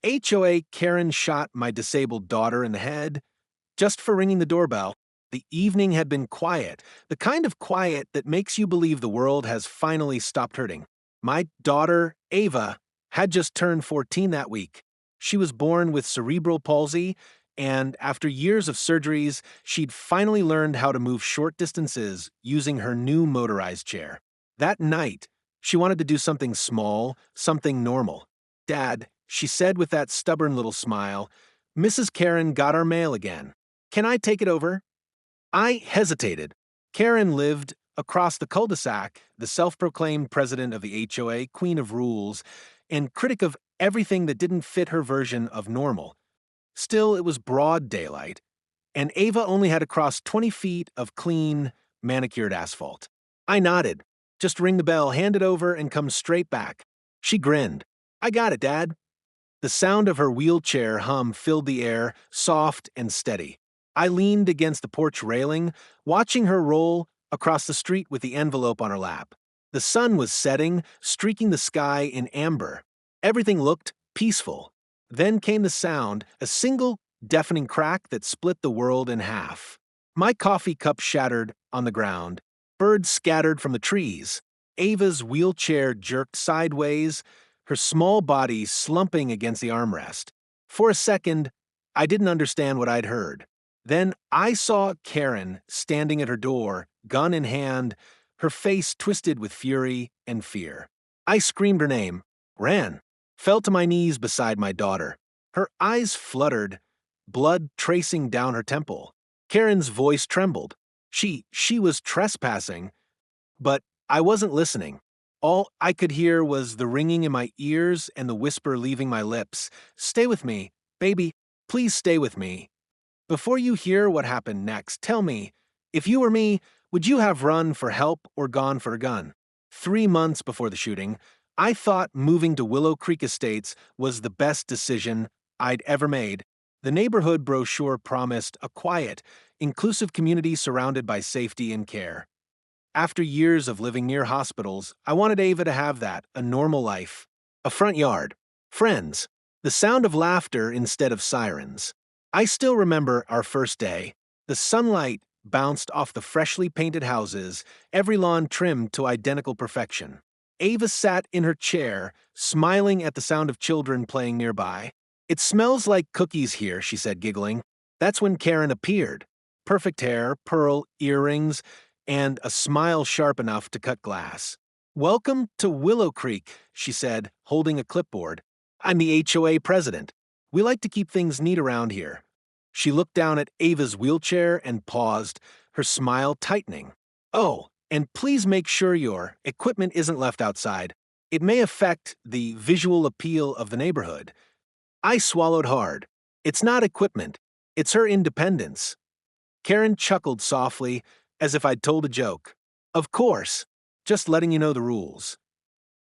HOA, Karen shot my disabled daughter in the head just for ringing the doorbell. The evening had been quiet, the kind of quiet that makes you believe the world has finally stopped hurting. My daughter, Ava, had just turned 14 that week. She was born with cerebral palsy, and after years of surgeries, she'd finally learned how to move short distances using her new motorized chair. That night, she wanted to do something small, something normal. "Dad," she said with that stubborn little smile, "Mrs. Karen got our mail again. Can I take it over?" I hesitated. Karen lived across the cul-de-sac, the self-proclaimed president of the HOA, queen of rules, and critic of everything that didn't fit her version of normal. Still, it was broad daylight, and Ava only had to cross 20 feet of clean, manicured asphalt. I nodded. "Just ring the bell, hand it over, and come straight back." She grinned. "I got it, Dad." The sound of her wheelchair hum filled the air, soft and steady. I leaned against the porch railing, watching her roll across the street with the envelope on her lap. The sun was setting, streaking the sky in amber. Everything looked peaceful. Then came the sound, a single deafening crack that split the world in half. My coffee cup shattered on the ground. Birds scattered from the trees. Ava's wheelchair jerked sideways, her small body slumping against the armrest. For a second, I didn't understand what I'd heard. Then I saw Karen standing at her door, gun in hand, her face twisted with fury and fear. I screamed her name, ran, fell to my knees beside my daughter. Her eyes fluttered, blood tracing down her temple. Karen's voice trembled. She was trespassing, but I wasn't listening. All I could hear was the ringing in my ears and the whisper leaving my lips. "Stay with me, baby, please stay with me." Before you hear what happened next, tell me, if you were me, would you have run for help or gone for a gun? 3 months before the shooting, I thought moving to Willow Creek Estates was the best decision I'd ever made. The neighborhood brochure promised a quiet, inclusive community surrounded by safety and care. After years of living near hospitals, I wanted Ava to have that, a normal life. A front yard, friends, the sound of laughter instead of sirens. I still remember our first day. The sunlight bounced off the freshly painted houses, every lawn trimmed to identical perfection. Ava sat in her chair, smiling at the sound of children playing nearby. "It smells like cookies here," she said, giggling. That's when Karen appeared. Perfect hair, pearl earrings, and a smile sharp enough to cut glass. "Welcome to Willow Creek," she said, holding a clipboard. "I'm the HOA president. We like to keep things neat around here." She looked down at Ava's wheelchair and paused, her smile tightening. "Oh, and please make sure your equipment isn't left outside. It may affect the visual appeal of the neighborhood." I swallowed hard. It's not equipment. It's her independence. Karen chuckled softly, as if I'd told a joke. "Of course, just letting you know the rules."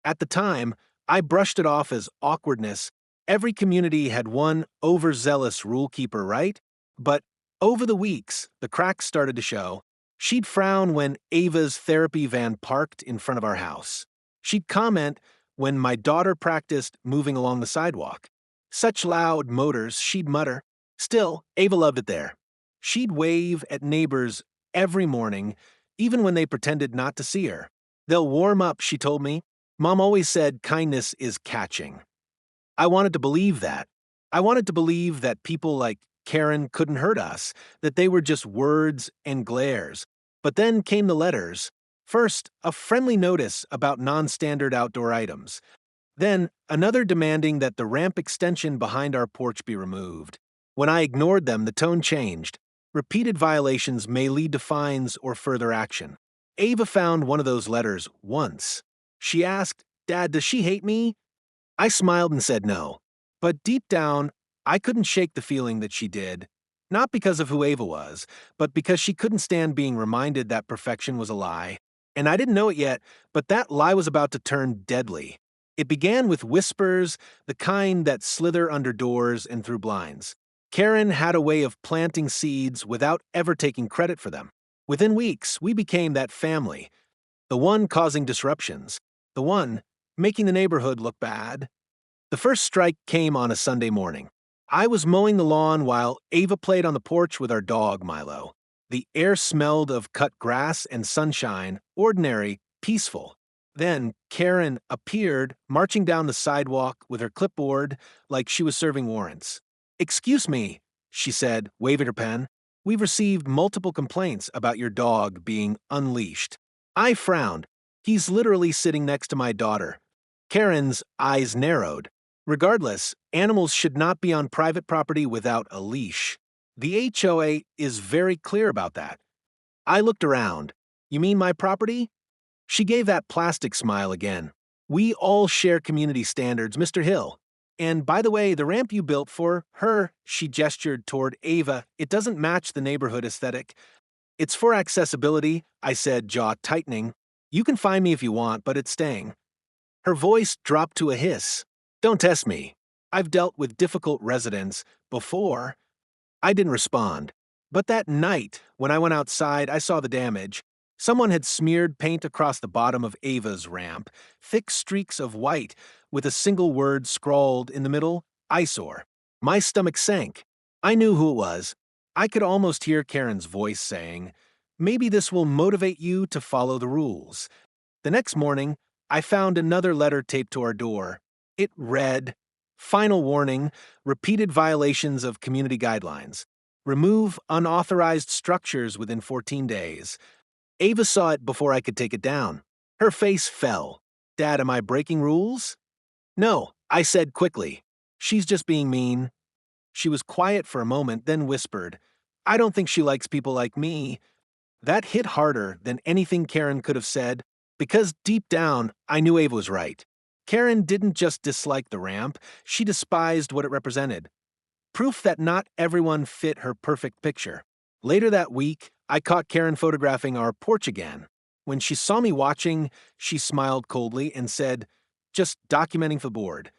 At the time, I brushed it off as awkwardness. Every community had one overzealous rule keeper, right? But over the weeks, the cracks started to show. She'd frown when Ava's therapy van parked in front of our house. She'd comment when my daughter practiced moving along the sidewalk. "Such loud motors," she'd mutter. Still, Ava loved it there. She'd wave at neighbors every morning, even when they pretended not to see her. "They'll warm up," she told me. Mom always said kindness is catching. I wanted to believe that. I wanted to believe that people like Karen couldn't hurt us, that they were just words and glares. But then came the letters. First, a friendly notice about non-standard outdoor items. Then, another demanding that the ramp extension behind our porch be removed. When I ignored them, the tone changed. Repeated violations may lead to fines or further action. Ava found one of those letters once. She asked, "Dad, does she hate me?" I smiled and said no. But deep down, I couldn't shake the feeling that she did. Not because of who Ava was, but because she couldn't stand being reminded that perfection was a lie. And I didn't know it yet, but that lie was about to turn deadly. It began with whispers, the kind that slither under doors and through blinds. Karen had a way of planting seeds without ever taking credit for them. Within weeks, we became that family. The one causing disruptions. The one making the neighborhood look bad. The first strike came on a Sunday morning. I was mowing the lawn while Ava played on the porch with our dog, Milo. The air smelled of cut grass and sunshine, ordinary, peaceful. Then Karen appeared, marching down the sidewalk with her clipboard like she was serving warrants. "Excuse me," she said, waving her pen. "We've received multiple complaints about your dog being unleashed." I frowned. He's literally sitting next to my daughter. Karen's eyes narrowed. Regardless, animals should not be on private property without a leash. The HOA is very clear about that. I looked around. "You mean my property?" She gave that plastic smile again. "We all share community standards, Mr. Hill. And by the way, the ramp you built for her," she gestured toward Ava, "it doesn't match the neighborhood aesthetic." "It's for accessibility," I said, jaw tightening. "You can find me if you want, but it's staying." Her voice dropped to a hiss. "Don't test me. I've dealt with difficult residents before." I didn't respond. But that night, when I went outside, I saw the damage. Someone had smeared paint across the bottom of Ava's ramp, thick streaks of white, with a single word scrawled in the middle, "eyesore." My stomach sank. I knew who it was. I could almost hear Karen's voice saying, "Maybe this will motivate you to follow the rules." The next morning, I found another letter taped to our door. It read, "Final warning, repeated violations of community guidelines. Remove unauthorized structures within 14 days. Ava saw it before I could take it down. Her face fell. "Dad, am I breaking rules?" "No," I said quickly. "She's just being mean." She was quiet for a moment, then whispered, "I don't think she likes people like me." That hit harder than anything Karen could have said, because deep down, I knew Ava was right. Karen didn't just dislike the ramp, she despised what it represented. Proof that not everyone fit her perfect picture. Later that week, I caught Karen photographing our porch again. When she saw me watching, she smiled coldly and said, "Just documenting for the board."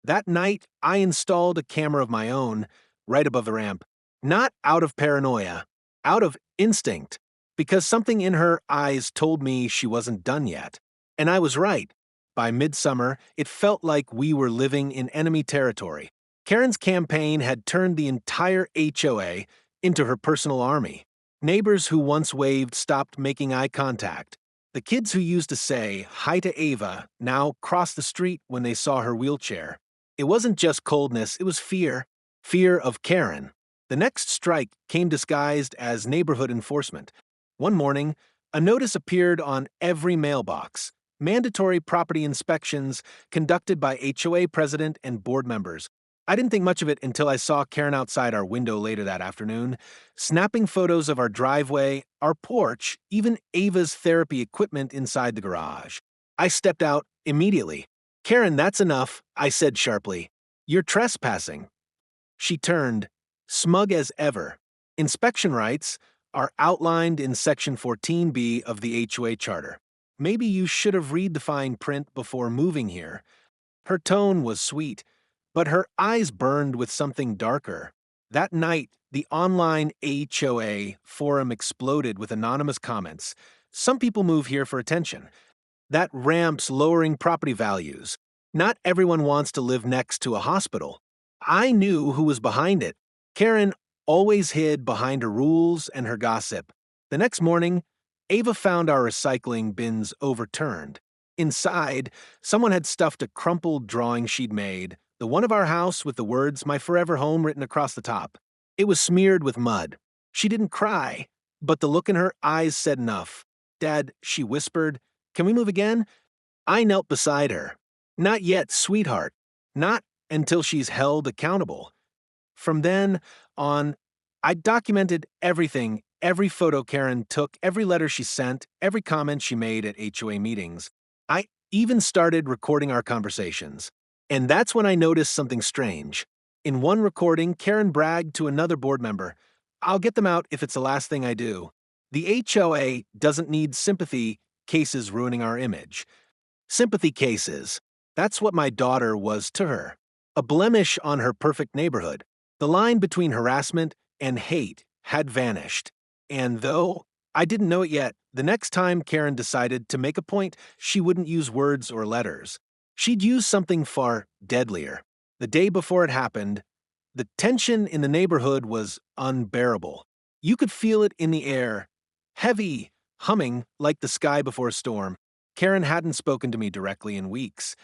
That night, I installed a camera of my own right above the ramp. Not out of paranoia, out of instinct, because something in her eyes told me she wasn't done yet. And I was right. By midsummer, it felt like we were living in enemy territory. Karen's campaign had turned the entire HOA into her personal army. Neighbors who once waved stopped making eye contact. The kids who used to say hi to Ava now crossed the street when they saw her wheelchair. It wasn't just coldness, it was fear. Fear of Karen. The next strike came disguised as neighborhood enforcement. One morning, a notice appeared on every mailbox. Mandatory property inspections conducted by HOA president and board members. I didn't think much of it until I saw Karen outside our window later that afternoon, snapping photos of our driveway, our porch, even Ava's therapy equipment inside the garage. I stepped out immediately. "Karen, that's enough," I said sharply. "You're trespassing." She turned, smug as ever. "Inspection rights are outlined in Section 14B of the HOA Charter. Maybe you should have read the fine print before moving here." Her tone was sweet, but her eyes burned with something darker. That night, the online HOA forum exploded with anonymous comments. "Some people move here for attention. That ramp's lowering property values. Not everyone wants to live next to a hospital." I knew who was behind it. Karen always hid behind her rules and her gossip. The next morning, Ava found our recycling bins overturned. Inside, someone had stuffed a crumpled drawing she'd made, the one of our house with the words "My Forever Home" written across the top. It was smeared with mud. She didn't cry, but the look in her eyes said enough. "Dad," she whispered, "can we move again?" I knelt beside her. "Not yet, sweetheart. Not until she's held accountable." From then on, I documented everything, every photo Karen took, every letter she sent, every comment she made at HOA meetings. I even started recording our conversations. And that's when I noticed something strange. In one recording, Karen bragged to another board member, "I'll get them out if it's the last thing I do." The HOA doesn't need sympathy cases ruining our image. Sympathy cases. That's what my daughter was to her. A blemish on her perfect neighborhood. The line between harassment and hate had vanished. And though I didn't know it yet, the next time Karen decided to make a point, she wouldn't use words or letters. She'd used something far deadlier. The day before it happened, the tension in the neighborhood was unbearable. You could feel it in the air, heavy, humming like the sky before a storm. Karen hadn't spoken to me directly in weeks,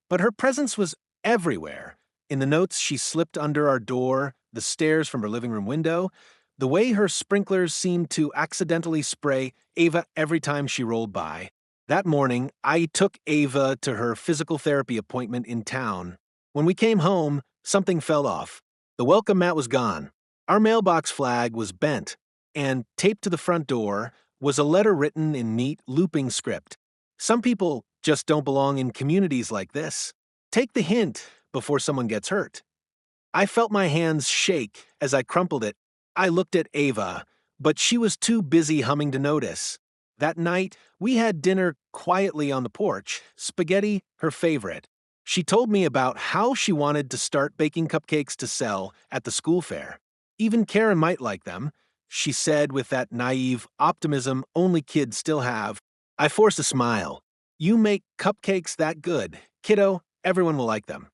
but her presence was everywhere. In the notes she slipped under our door, the stairs from her living room window, the way her sprinklers seemed to accidentally spray Ava every time she rolled by. That morning, I took Ava to her physical therapy appointment in town. When we came home, something fell off. The welcome mat was gone. Our mailbox flag was bent, and taped to the front door was a letter written in neat, looping script. Some people just don't belong in communities like this. Take the hint before someone gets hurt. I felt my hands shake as I crumpled it. I looked at Ava, but she was too busy humming to notice. That night, we had dinner quietly on the porch, spaghetti her favorite. She told me about how she wanted to start baking cupcakes to sell at the school fair. Even Karen might like them, she said with that naive optimism only kids still have. I forced a smile. You make cupcakes that good, kiddo, everyone will like them.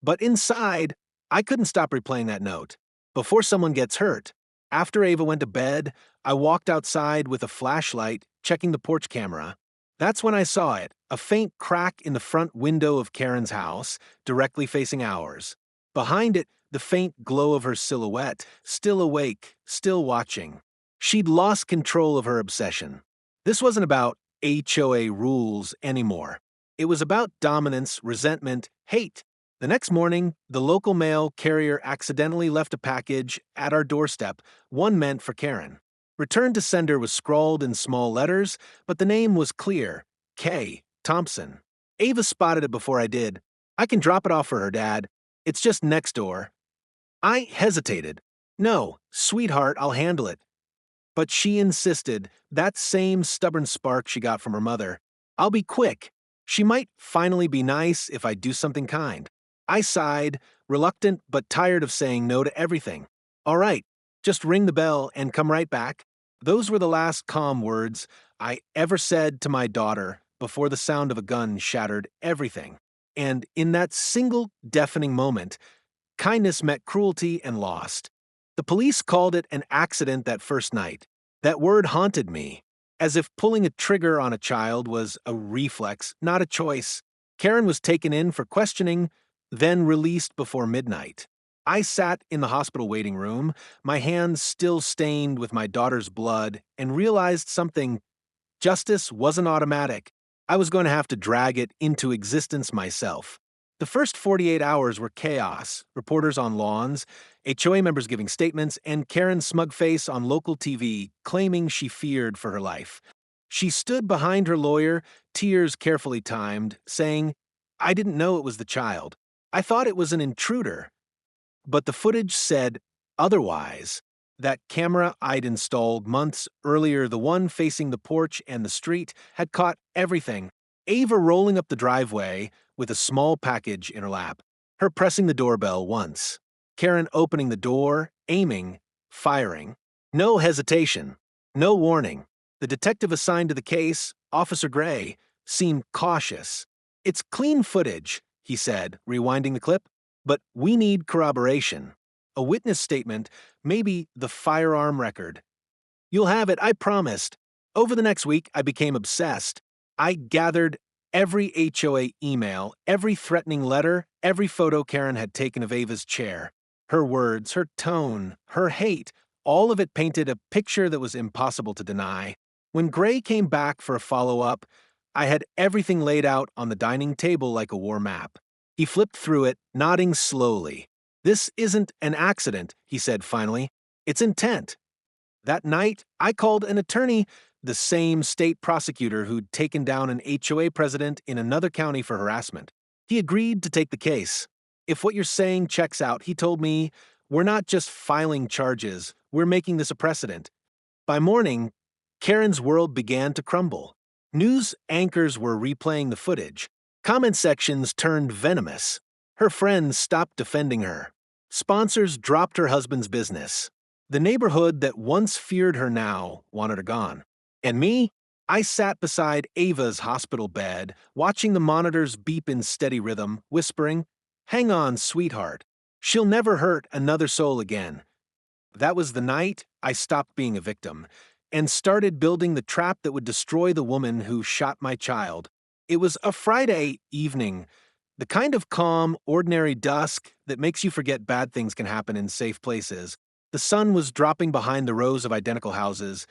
But inside, I couldn't stop replaying that note. Before someone gets hurt. After Ava went to bed, I walked outside with a flashlight, checking the porch camera. That's when I saw it, a faint crack in the front window of Karen's house, directly facing ours. Behind it, the faint glow of her silhouette, still awake, still watching. She'd lost control of her obsession. This wasn't about HOA rules anymore. It was about dominance, resentment, hate. The next morning, the local mail carrier accidentally left a package at our doorstep, one meant for Karen. Return to sender was scrawled in small letters, but the name was clear, K. Thompson. Ava spotted it before I did. I can drop it off for her, Dad. It's just next door. I hesitated. No, sweetheart, I'll handle it. But she insisted, that same stubborn spark she got from her mother. I'll be quick. She might finally be nice if I do something kind. I sighed, reluctant but tired of saying no to everything. All right, just ring the bell and come right back. Those were the last calm words I ever said to my daughter before the sound of a gun shattered everything. And in that single deafening moment, kindness met cruelty and lost. The police called it an accident that first night. That word haunted me, as if pulling a trigger on a child was a reflex, not a choice. Karen was taken in for questioning, then released before midnight. I sat in the hospital waiting room, my hands still stained with my daughter's blood, and realized something. Justice wasn't automatic. I was going to have to drag it into existence myself. The first 48 hours were chaos, reporters on lawns, HOA members giving statements, and Karen's smug face on local TV claiming she feared for her life. She stood behind her lawyer, tears carefully timed, saying, I didn't know it was the child. I thought it was an intruder. But the footage said otherwise. That camera I'd installed months earlier, the one facing the porch and the street, had caught everything. Ava rolling up the driveway with a small package in her lap, her pressing the doorbell once, Karen opening the door, aiming, firing. No hesitation, no warning. The detective assigned to the case, Officer Gray, seemed cautious. It's clean footage, he said, rewinding the clip, but we need corroboration. A witness statement, maybe the firearm record. You'll have it, I promised. Over the next week, I became obsessed. I gathered every HOA email, every threatening letter, every photo Karen had taken of Ava's chair. Her words, her tone, her hate, all of it painted a picture that was impossible to deny. When Gray came back for a follow-up, I had everything laid out on the dining table like a war map. He flipped through it, nodding slowly. This isn't an accident, he said finally. It's intent. That night, I called an attorney, the same state prosecutor who'd taken down an HOA president in another county for harassment. He agreed to take the case. If what you're saying checks out, he told me, we're not just filing charges, we're making this a precedent. By morning, Karen's world began to crumble. News anchors were replaying the footage. Comment sections turned venomous. Her friends stopped defending her. Sponsors dropped her husband's business. The neighborhood that once feared her now wanted her gone. And me? I sat beside Ava's hospital bed, watching the monitors beep in steady rhythm, whispering, "Hang on, sweetheart. She'll never hurt another soul again." That was the night I stopped being a victim and started building the trap that would destroy the woman who shot my child. It was a Friday evening, the kind of calm, ordinary dusk that makes you forget bad things can happen in safe places. The sun was dropping behind the rows of identical houses,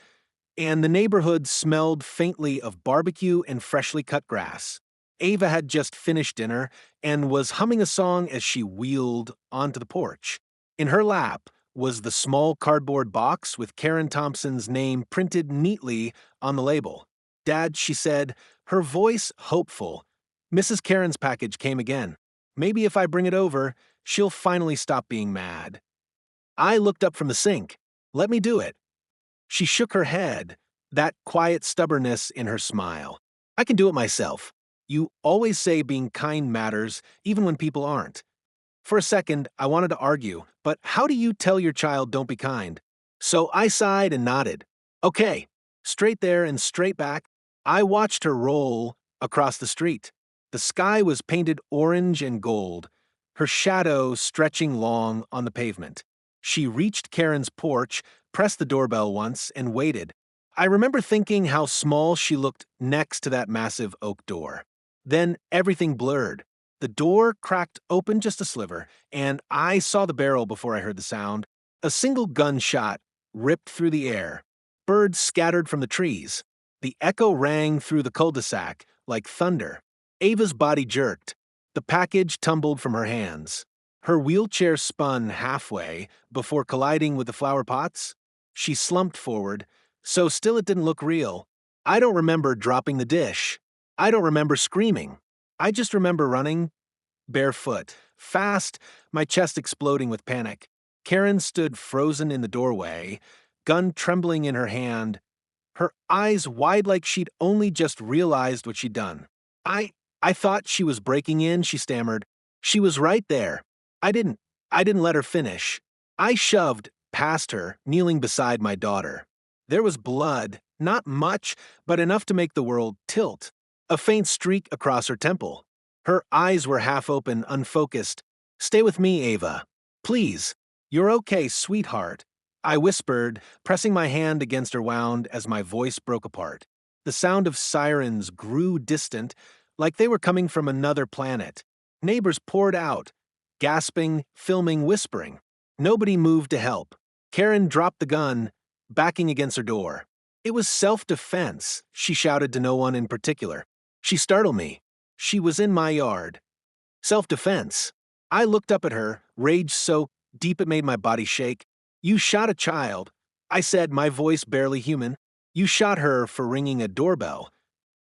and the neighborhood smelled faintly of barbecue and freshly cut grass. Ava had just finished dinner and was humming a song as she wheeled onto the porch. In her lap was the small cardboard box with Karen Thompson's name printed neatly on the label. "Dad," she said, her voice hopeful. "Mrs. Karen's package came again. Maybe if I bring it over, she'll finally stop being mad." I looked up from the sink. "Let me do it." She shook her head, that quiet stubbornness in her smile. "I can do it myself. You always say being kind matters, even when people aren't." For a second, I wanted to argue, but how do you tell your child don't be kind? So I sighed and nodded. "Okay." Straight there and straight back, I watched her roll across the street. The sky was painted orange and gold, her shadow stretching long on the pavement. She reached Karen's porch, pressed the doorbell once, and waited. I remember thinking how small she looked next to that massive oak door. Then everything blurred. The door cracked open just a sliver, and I saw the barrel before I heard the sound. A single gunshot ripped through the air. Birds scattered from the trees. The echo rang through the cul-de-sac like thunder. Ava's body jerked. The package tumbled from her hands. Her wheelchair spun halfway before colliding with the flower pots. She slumped forward, so still it didn't look real. I don't remember dropping the dish. I don't remember screaming. I just remember running, barefoot, fast, my chest exploding with panic. Karen stood frozen in the doorway, gun trembling in her hand, her eyes wide like she'd only just realized what she'd done. I thought she was breaking in," she stammered. "She was right there. I didn't let her finish." I shoved past her, kneeling beside my daughter. There was blood, not much, but enough to make the world tilt. A faint streak across her temple. Her eyes were half open, unfocused. "Stay with me, Ava. Please. You're okay, sweetheart," I whispered, pressing my hand against her wound as my voice broke apart. The sound of sirens grew distant, like they were coming from another planet. Neighbors poured out, gasping, filming, whispering. Nobody moved to help. Karen dropped the gun, backing against her door. "It was self-defense," she shouted to no one in particular. "She startled me. She was in my yard." Self-defense. I looked up at her, rage so deep it made my body shake. "You shot a child," I said, my voice barely human. "You shot her for ringing a doorbell."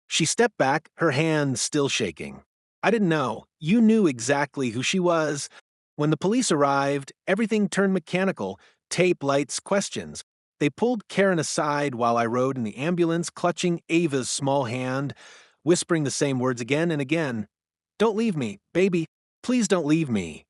She stepped back, her hand still shaking. "I didn't know. You knew exactly who she was." When the police arrived, everything turned mechanical, tape, lights, questions. They pulled Karen aside while I rode in the ambulance, clutching Ava's small hand, whispering the same words again and again. "Don't leave me, baby. Please don't leave me."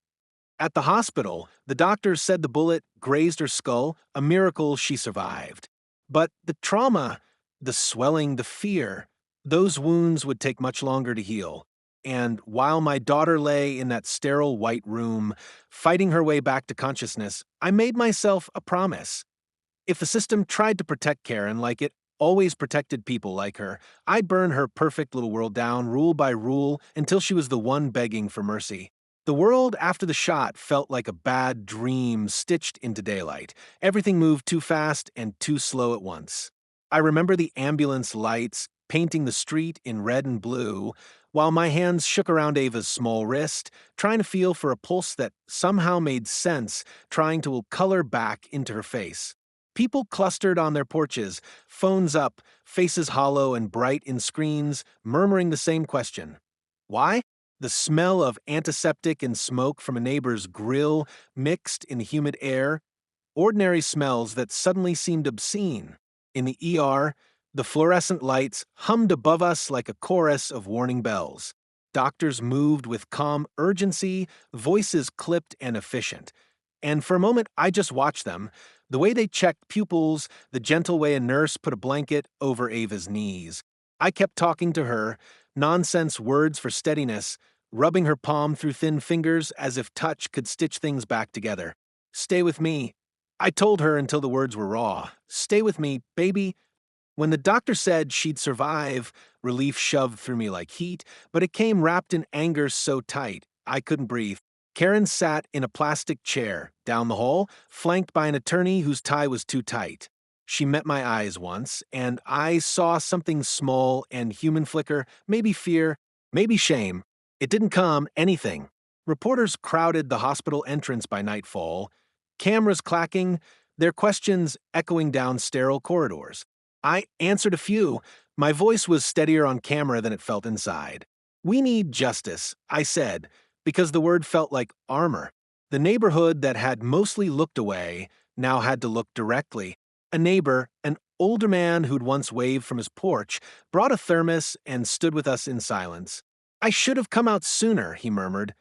At the hospital, the doctors said the bullet grazed her skull, a miracle she survived. But the trauma, the swelling, the fear, those wounds would take much longer to heal. And while my daughter lay in that sterile white room, fighting her way back to consciousness, I made myself a promise. If the system tried to protect Karen like it always protected people like her, I'd burn her perfect little world down, rule by rule, until she was the one begging for mercy. The world after the shot felt like a bad dream stitched into daylight. Everything moved too fast and too slow at once. I remember the ambulance lights painting the street in red and blue, while my hands shook around Ava's small wrist, trying to feel for a pulse that somehow made sense, trying to color back into her face. People clustered on their porches, phones up, faces hollow and bright in screens, murmuring the same question. Why? The smell of antiseptic and smoke from a neighbor's grill mixed in the humid air, ordinary smells that suddenly seemed obscene. In the ER, the fluorescent lights hummed above us like a chorus of warning bells. Doctors moved with calm urgency, voices clipped and efficient. And for a moment, I just watched them, The way they checked pupils, the gentle way a nurse put a blanket over Ava's knees. I kept talking to her, nonsense words for steadiness, rubbing her palm through thin fingers as if touch could stitch things back together. Stay with me. I told her until the words were raw. Stay with me, baby. When the doctor said she'd survive, relief shoved through me like heat, but it came wrapped in anger so tight, I couldn't breathe. Karen sat in a plastic chair, down the hall, flanked by an attorney whose tie was too tight. She met my eyes once, and I saw something small and human flicker, maybe fear, maybe shame. It didn't come anything. Reporters crowded the hospital entrance by nightfall, cameras clacking, their questions echoing down sterile corridors. I answered a few. My voice was steadier on camera than it felt inside. We need justice, I said, because the word felt like armor. The neighborhood that had mostly looked away now had to look directly. A neighbor, an older man who'd once waved from his porch, brought a thermos and stood with us in silence. I should have come out sooner, he murmured,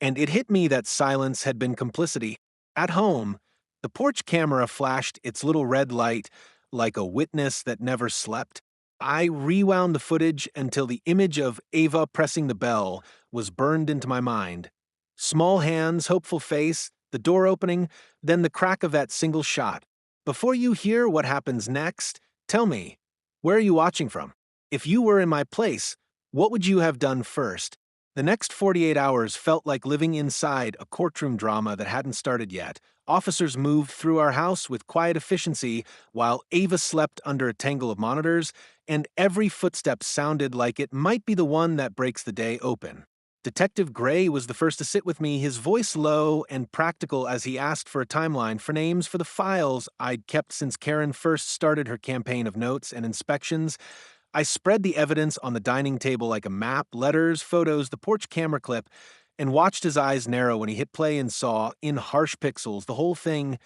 and it hit me that silence had been complicity. At home, the porch camera flashed its little red light like a witness that never slept. I rewound the footage until the image of Ava pressing the bell was burned into my mind. Small hands, hopeful face, the door opening, then the crack of that single shot. Before you hear what happens next, tell me, where are you watching from? If you were in my place, what would you have done first? The next 48 hours felt like living inside a courtroom drama that hadn't started yet. Officers moved through our house with quiet efficiency while Ava slept under a tangle of monitors, and every footstep sounded like it might be the one that breaks the day open. Detective Gray was the first to sit with me, his voice low and practical as he asked for a timeline for names for the files I'd kept since Karen first started her campaign of notes and inspections. I spread the evidence on the dining table like a map, letters, photos, the porch camera clip, and watched his eyes narrow when he hit play and saw, in harsh pixels, the whole thing: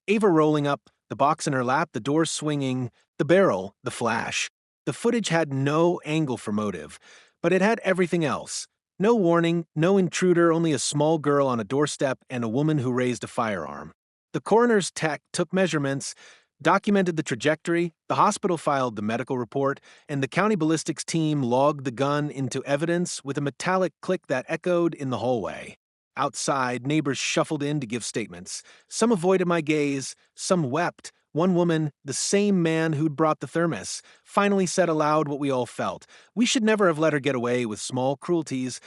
Ava rolling up, the box in her lap, the door swinging, the barrel, the flash. The footage had no angle for motive, but it had everything else. No warning, no intruder, only a small girl on a doorstep and a woman who raised a firearm. The coroner's tech took measurements, documented the trajectory, the hospital filed the medical report, and the county ballistics team logged the gun into evidence with a metallic click that echoed in the hallway. Outside, neighbors shuffled in to give statements. Some avoided my gaze, some wept. One woman, the same man who'd brought the thermos, finally said aloud what we all felt. We should never have let her get away with small cruelties.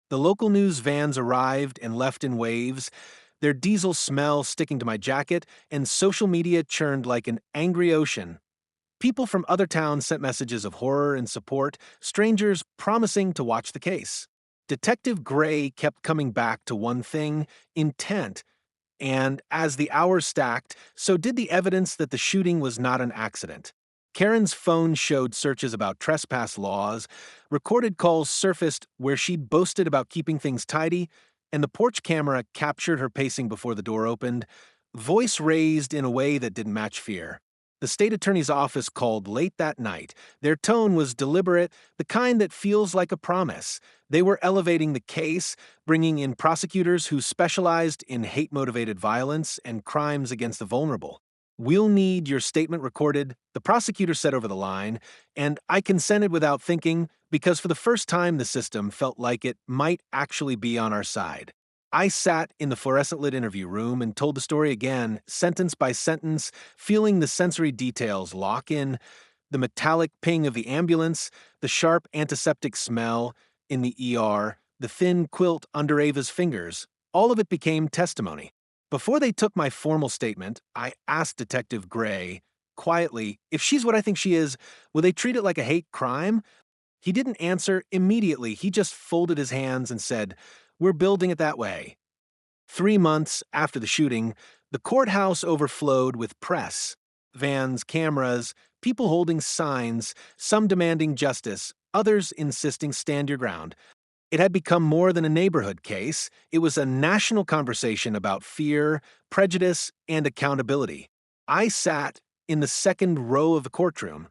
The local news vans arrived and left in waves, their diesel smell sticking to my jacket, and social media churned like an angry ocean. People from other towns sent messages of horror and support, strangers promising to watch the case. Detective Gray kept coming back to one thing: intent. And as the hours stacked, so did the evidence that the shooting was not an accident. Karen's phone showed searches about trespass laws, recorded calls surfaced where she'd boasted about keeping things tidy, and the porch camera captured her pacing before the door opened, voice raised in a way that didn't match fear. The state attorney's office called late that night. Their tone was deliberate, the kind that feels like a promise. They were elevating the case, bringing in prosecutors who specialized in hate-motivated violence and crimes against the vulnerable. "We'll need your statement recorded," the prosecutor said over the line, and I consented without thinking, because for the first time the system felt like it might actually be on our side. I sat in the fluorescent-lit interview room and told the story again, sentence by sentence, feeling the sensory details lock in: the metallic ping of the ambulance, the sharp antiseptic smell in the ER, the thin quilt under Ava's fingers. All of it became testimony. Before they took my formal statement, I asked Detective Gray, quietly, if she's what I think she is, will they treat it like a hate crime? He didn't answer immediately. He just folded his hands and said, "We're building it that way." 3 months after the shooting, the courthouse overflowed with press. Vans, cameras, people holding signs, some demanding justice, others insisting stand your ground. It had become more than a neighborhood case. It was a national conversation about fear, prejudice, and accountability. I sat in the second row of the courtroom,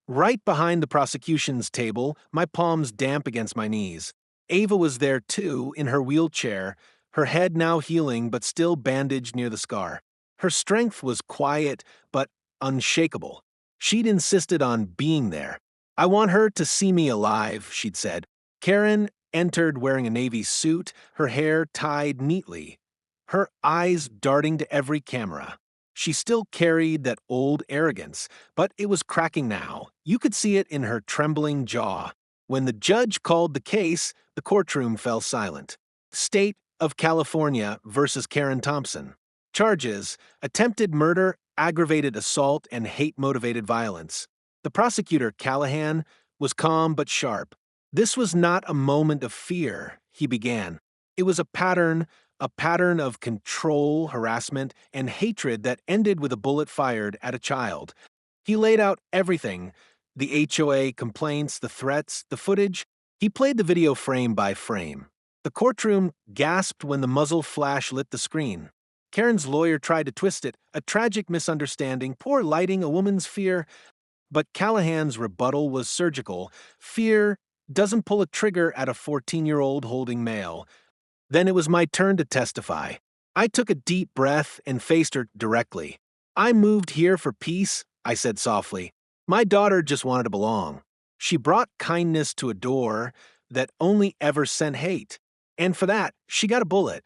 right behind the prosecution's table, my palms damp against my knees. Ava was there too, in her wheelchair, her head now healing but still bandaged near the scar. Her strength was quiet but unshakable. She'd insisted on being there. "I want her to see me alive," she'd said. Karen entered wearing a navy suit, her hair tied neatly, her eyes darting to every camera. She still carried that old arrogance, but it was cracking now. You could see it in her trembling jaw. When the judge called the case, the courtroom fell silent. State of California versus Karen Thompson. Charges: attempted murder, aggravated assault, and hate-motivated violence. The prosecutor, Callahan, was calm but sharp. "This was not a moment of fear," he began. "It was a pattern of control, harassment, and hatred that ended with a bullet fired at a child." He laid out everything: the HOA complaints, the threats, the footage. He played the video frame by frame. The courtroom gasped when the muzzle flash lit the screen. Karen's lawyer tried to twist it: a tragic misunderstanding, poor lighting, a woman's fear. But Callahan's rebuttal was surgical. Fear doesn't pull a trigger at a 14-year-old holding mail. Then it was my turn to testify. I took a deep breath and faced her directly. "I moved here for peace," I said softly. "My daughter just wanted to belong. She brought kindness to a door that only ever sent hate. And for that, she got a bullet."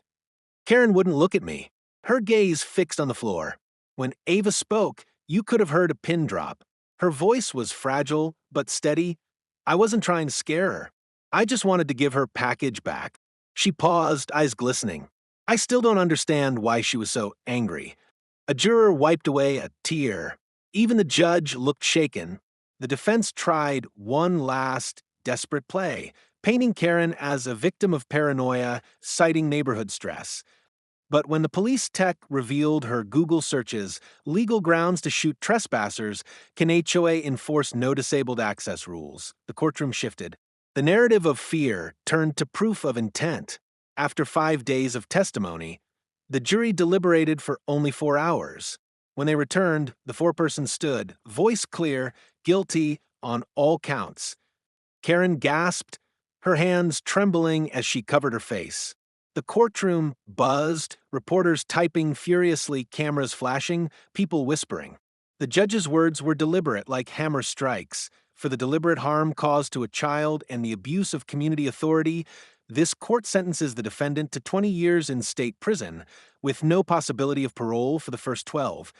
Karen wouldn't look at me, her gaze fixed on the floor. When Ava spoke, you could have heard a pin drop. Her voice was fragile but steady. I wasn't trying to scare her. I just wanted to give her package back. She paused, eyes glistening. I still don't understand why she was so angry. A juror wiped away a tear. Even the judge looked shaken. The defense tried one last, desperate play, painting Karen as a victim of paranoia, citing neighborhood stress. But when the police tech revealed her Google searches, legal grounds to shoot trespassers, can HOA enforce no disabled access rules? The courtroom shifted. The narrative of fear turned to proof of intent. After 5 days of testimony, the jury deliberated for only 4 hours. When they returned, the foreperson stood, voice clear, guilty on all counts. Karen gasped, her hands trembling as she covered her face. The courtroom buzzed, reporters typing furiously, cameras flashing, people whispering. The judge's words were deliberate, like hammer strikes. For the deliberate harm caused to a child and the abuse of community authority, this court sentences the defendant to 20 years in state prison, with no possibility of parole for the first 12.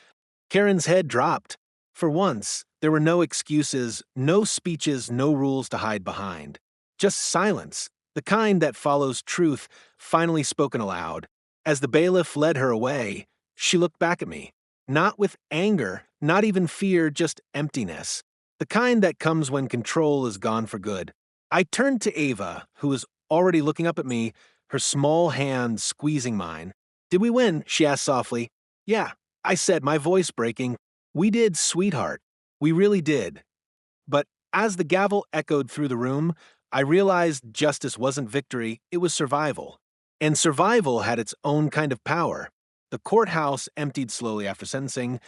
Karen's head dropped. For once, there were no excuses, no speeches, no rules to hide behind. Just silence, the kind that follows truth, finally spoken aloud. As the bailiff led her away, she looked back at me. Not with anger, not even fear, just emptiness. The kind that comes when control is gone for good. I turned to Ava, who was already looking up at me, her small hand squeezing mine. "Did we win?" she asked softly. "Yeah," I said, my voice breaking. "We did, sweetheart. We really did." But as the gavel echoed through the room, I realized justice wasn't victory, it was survival. And survival had its own kind of power. The courthouse emptied slowly after sentencing,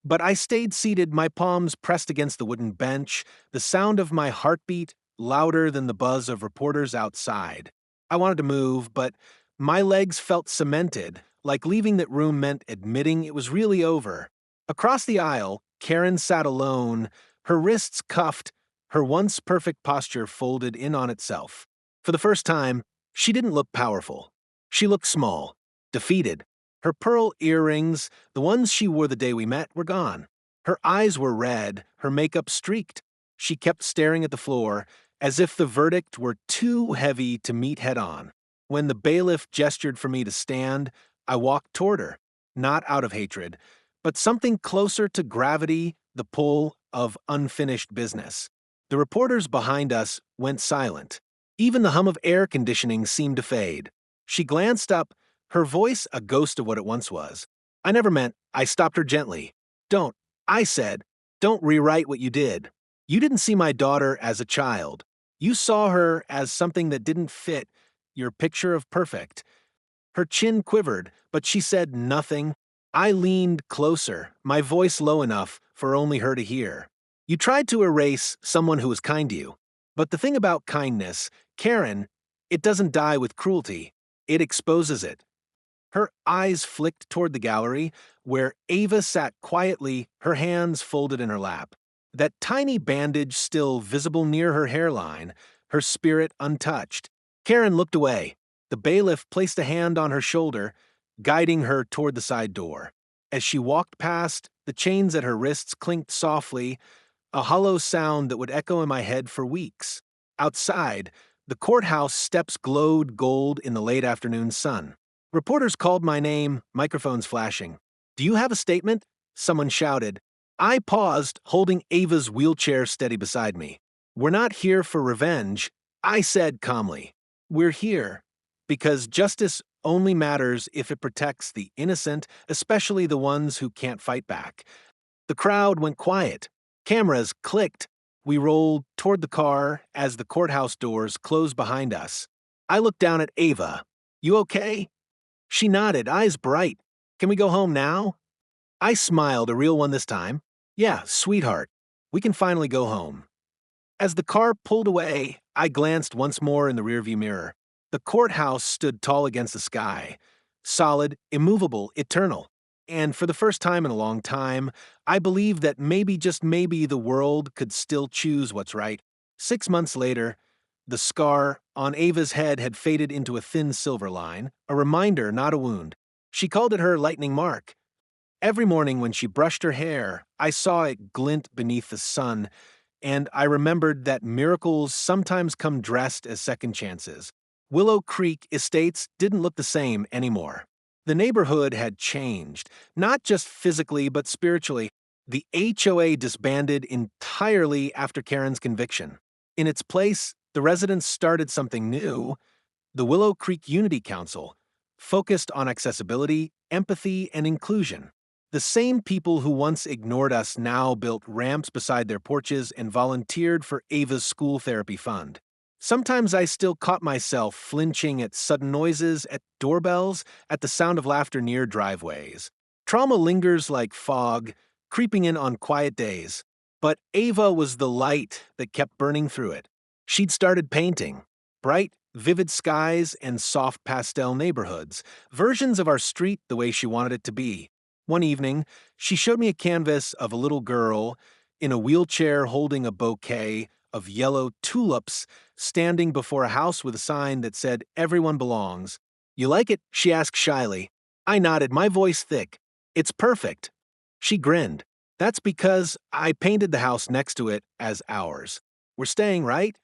but I stayed seated, my palms pressed against the wooden bench, the sound of my heartbeat louder than the buzz of reporters outside. I wanted to move, but my legs felt cemented, like leaving that room meant admitting it was really over. Across the aisle, Karen sat alone, her wrists cuffed, her once perfect posture folded in on itself. For the first time, she didn't look powerful. She looked small, defeated. Her pearl earrings, the ones she wore the day we met, were gone. Her eyes were red, her makeup streaked. She kept staring at the floor, as if the verdict were too heavy to meet head-on. When the bailiff gestured for me to stand, I walked toward her, not out of hatred, but something closer to gravity, the pull of unfinished business. The reporters behind us went silent. Even the hum of air conditioning seemed to fade. She glanced up, her voice a ghost of what it once was. "I never meant," I stopped her gently. "Don't," I said, "don't rewrite what you did. You didn't see my daughter as a child. You saw her as something that didn't fit your picture of perfect." Her chin quivered, but she said nothing. I leaned closer, my voice low enough for only her to hear. "You tried to erase someone who was kind to you. But the thing about kindness, Karen, it doesn't die with cruelty. It exposes it. Her eyes flicked toward the gallery, where Ava sat quietly, her hands folded in her lap. That tiny bandage still visible near her hairline, her spirit untouched. Karen looked away. The bailiff placed a hand on her shoulder, guiding her toward the side door. As she walked past, the chains at her wrists clinked softly, a hollow sound that would echo in my head for weeks. Outside, the courthouse steps glowed gold in the late afternoon sun. Reporters called my name, microphones flashing. "Do you have a statement?" Someone shouted. I paused, holding Ava's wheelchair steady beside me. "We're not here for revenge," I said calmly. "We're here because justice only matters if it protects the innocent, especially the ones who can't fight back." The crowd went quiet. Cameras clicked. We rolled toward the car as the courthouse doors closed behind us. I looked down at Ava. "You okay?" She nodded, eyes bright. "Can we go home now?" I smiled, a real one this time. "Yeah, sweetheart. We can finally go home." As the car pulled away, I glanced once more in the rearview mirror. The courthouse stood tall against the sky, solid, immovable, eternal. And for the first time in a long time, I believed that maybe, just maybe, the world could still choose what's right. 6 months later, the scar on Ava's head had faded into a thin silver line, a reminder, not a wound. She called it her lightning mark. Every morning when she brushed her hair, I saw it glint beneath the sun, and I remembered that miracles sometimes come dressed as second chances. Willow Creek Estates didn't look the same anymore. The neighborhood had changed, not just physically but spiritually. The HOA disbanded entirely after Karen's conviction. In its place, the residents started something new, the Willow Creek Unity Council, focused on accessibility, empathy, and inclusion. The same people who once ignored us now built ramps beside their porches and volunteered for Ava's school therapy fund. Sometimes I still caught myself flinching at sudden noises, at doorbells, at the sound of laughter near driveways. Trauma lingers like fog, creeping in on quiet days. But Ava was the light that kept burning through it. She'd started painting. Bright, vivid skies and soft pastel neighborhoods, versions of our street the way she wanted it to be. One evening, she showed me a canvas of a little girl in a wheelchair holding a bouquet of yellow tulips standing before a house with a sign that said, "Everyone belongs." "You like it?" she asked shyly. I nodded, my voice thick. "It's perfect." She grinned. "That's because I painted the house next to it as ours. We're staying, right?"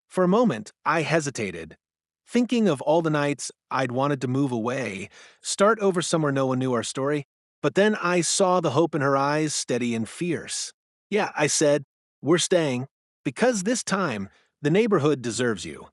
For a moment, I hesitated, thinking of all the nights I'd wanted to move away, start over somewhere no one knew our story. But then I saw the hope in her eyes, steady and fierce. "Yeah," I said, "we're staying, because this time, the neighborhood deserves you."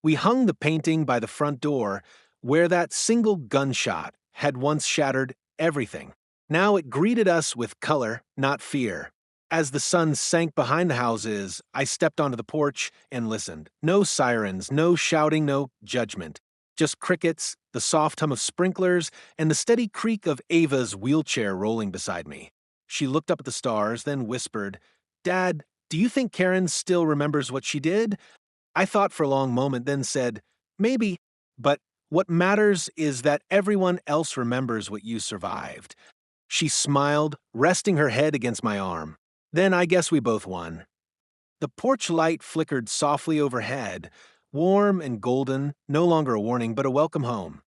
We hung the painting by the front door, where that single gunshot had once shattered everything. Now it greeted us with color, not fear. As the sun sank behind the houses, I stepped onto the porch and listened. No sirens, no shouting, no judgment. Just crickets, the soft hum of sprinklers, and the steady creak of Ava's wheelchair rolling beside me. She looked up at the stars, then whispered, "Dad, do you think Karen still remembers what she did?" I thought for a long moment, then said, "Maybe, but what matters is that everyone else remembers what you survived." She smiled, resting her head against my arm. "Then I guess we both won." The porch light flickered softly overhead, warm and golden, no longer a warning but a welcome home.